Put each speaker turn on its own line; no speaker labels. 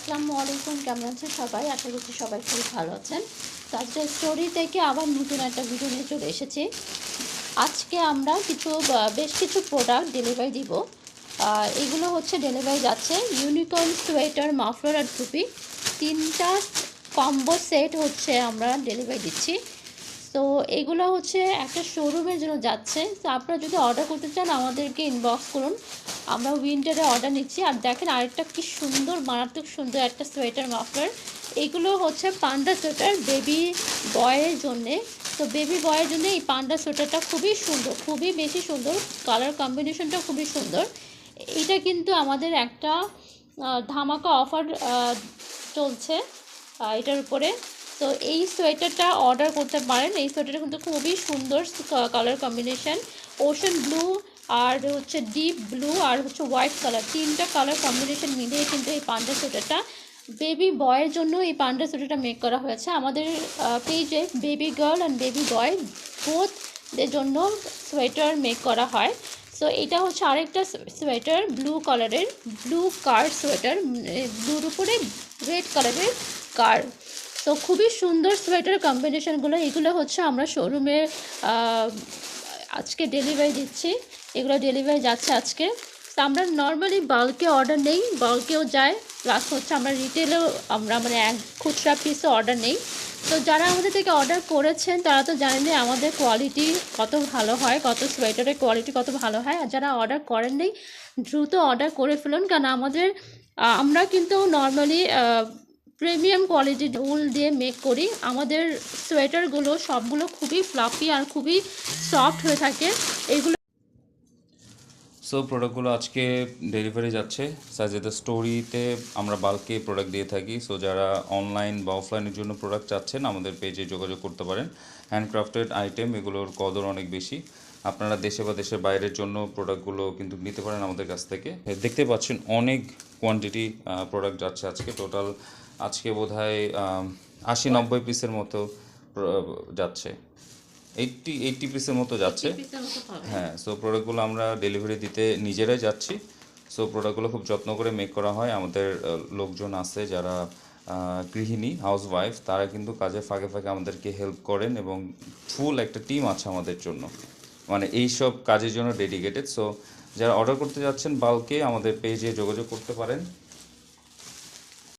আসসালামু আলাইকুম, কেমন আছেন সবাই? আশা করছি সবাই খুব ভালো আছেন। তো আজকে স্টোরি থেকে আবার নতুন একটা ভিডিও নিয়ে চলে এসেছি। আজকে আমরা বেশ কিছু প্রোডাক্ট ডেলিভারি দিব। এগুলো হচ্ছে ডেলিভারি যাচ্ছে ইউনিকর্ন সোয়েটার, মাফলার আর টুপি। 3টা কম্বো সেট হচ্ছে আমরা ডেলিভারি দিচ্ছি। তো এগুলো হচ্ছে একটা শোরুমের জন্য যাচ্ছে। তো আপনারা যদি অর্ডার করতে চান আমাদেরকে ইনবক্স করুন, আমরা উইন্টারে অর্ডার নিচ্ছি। আর দেখেন আরেকটা কি সুন্দর, মারাত্মক সুন্দর একটা সোয়েটার মাফলার। এগুলো হচ্ছে পান্ডা সোয়েটার বেবি বয়ের জন্যে। তো বেবি বয়ের জন্য এই পান্ডা সোয়েটারটা খুবই সুন্দর, খুবই বেশি সুন্দর, কালার কম্বিনেশনটা খুবই সুন্দর। এটা কিন্তু আমাদের একটা ধামাকা অফার চলছে এটার উপরে। তো এই সোয়েটারটা অর্ডার করতে পারেন। এই সোয়েটারটা কিন্তু খুবই সুন্দর কালার কম্বিনেশন, ওশান ব্লু আর হচ্ছে ডিপ ব্লু আর হচ্ছে হোয়াইট কালার, 3টা কালার কম্বিনেশন মিলিয়ে কিন্তু এই পান্ডা সোয়েটারটা বেবি বয়ের জন্য এই পান্ডা সোয়েটারটা মেক করা হয়েছে। আমাদের পেজে baby girl and baby boy বোথদের জন্য সোয়েটার মেক করা হয়। সো এটা হচ্ছে আরেকটা সোয়েটার ব্লু কালারের, ব্লু কার সোয়েটার, ব্লুর উপরে রেড কালারের কার। তো খুবই সুন্দর সোয়েটার কম্বিনেশনগুলো। এগুলো হচ্ছে আমরা শোরুমে আজকে ডেলিভারি দিচ্ছি। এগুলো ডেলিভারি যাচ্ছে আজকে। তো আমরা নর্মালি বাল্কে অর্ডার নেই, বাল্কেও যায়, প্লাস হচ্ছে আমরা রিটেলেও আমরা মানে এক খুচরা পিসও অর্ডার নেই। তো যারা আমাদের থেকে অর্ডার করেছেন তারা তো জানেন আমাদের কোয়ালিটি কত ভালো হয়, কত সোয়েটারের কোয়ালিটি কত ভালো হয়। আর যারা অর্ডার করেন নেই দ্রুত অর্ডার করে ফেলুন, কারণ আমরা কিন্তু নর্মালি প্রিমিয়াম কোয়ালিটির উল দিয়ে মেক করি। আমাদের সোয়েটারগুলো সবগুলো খুবই ফ্লাফি আর খুবই সফট হয়ে থাকে। এইগুলো
প্রোডাক্টগুলো আজকে ডেলিভারি যাচ্ছে সাজেদা স্টোরিতে। আমরা বাল্কে প্রোডাক্ট দিয়ে থাকি। যারা অনলাইন বা অফলাইনের জন্য প্রোডাক্ট চাচ্ছেন আমাদের পেজে যোগাযোগ করতে পারেন। হ্যান্ডক্রাফটেড আইটেম, এগুলোর কদর অনেক বেশি। আপনারা দেশে বা দেশের বাইরের জন্য প্রোডাক্টগুলো কিন্তু নিতে পারেন আমাদের কাছ থেকে। দেখতে পাচ্ছেন অনেক কোয়ান্টিটি প্রোডাক্ট যাচ্ছে আজকে। টোটাল আজকে বোধহয় 80-90 পিসের মতো যাচ্ছে, 80 পিসের মতো যাচ্ছে। হ্যাঁ, প্রোডাক্টগুলো আমরা ডেলিভারি দিতে নিজেরাই যাচ্ছি। প্রোডাক্টগুলো খুব যত্ন করে মেক করা হয়। আমাদের লোকজন আছে যারা গৃহিণী, হাউসওয়াইফ, তারা কিন্তু কাজে ফাঁকে ফাঁকে আমাদেরকে হেল্প করেন এবং ফুল একটা টিম আছে আমাদের জন্য, মানে এইসব কাজের জন্য ডেডিকেটেড। যারা অর্ডার করতে যাচ্ছেন বাল্কে আমাদের পেজে যোগাযোগ করতে পারেন।